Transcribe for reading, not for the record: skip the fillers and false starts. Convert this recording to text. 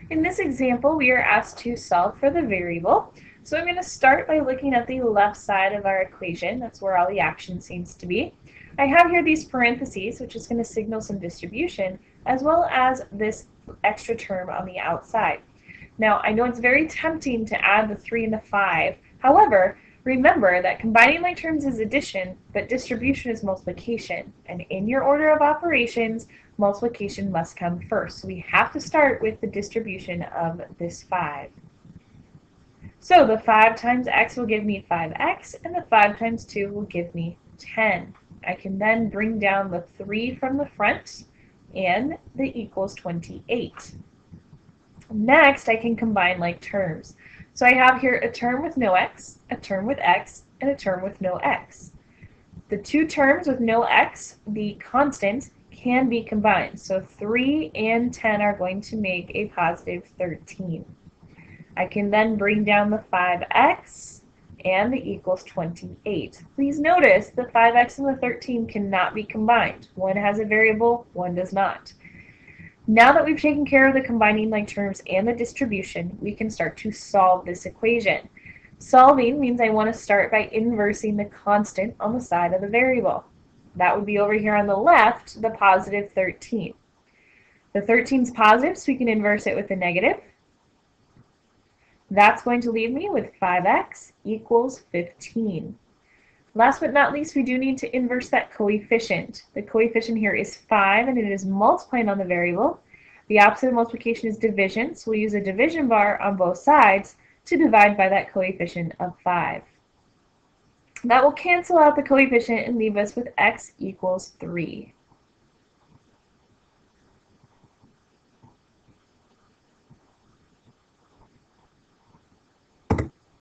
In this example, we are asked to solve for the variable. So I'm going to start by looking at the left side of our equation. That's where all the action seems to be. I have here these parentheses, which is going to signal some distribution, as well as this extra term on the outside. Now, I know it's very tempting to add the 3 and the 5. However, remember that combining like terms is addition, but distribution is multiplication. And in your order of operations, multiplication must come first. So we have to start with the distribution of this 5. So the 5 times x will give me 5x, and the 5 times 2 will give me 10. I can then bring down the 3 from the front, and the equals 28. Next, I can combine like terms. So I have here a term with no x, a term with x, and a term with no x. The two terms with no x, the constant, can be combined. So 3 and 10 are going to make a positive 13. I can then bring down the 5x, and the equals 28. Please notice the 5x and the 13 cannot be combined. One has a variable, one does not. Now that we've taken care of the combining like terms and the distribution, we can start to solve this equation. Solving means I want to start by inversing the constant on the side of the variable. That would be over here on the left, the positive 13. The 13 is positive, so we can inverse it with a negative. That's going to leave me with 5x equals 15. Last but not least, we do need to inverse that coefficient. The coefficient here is 5, and it is multiplying on the variable. The opposite of multiplication is division, so we'll use a division bar on both sides to divide by that coefficient of 5. That will cancel out the coefficient and leave us with x equals 3.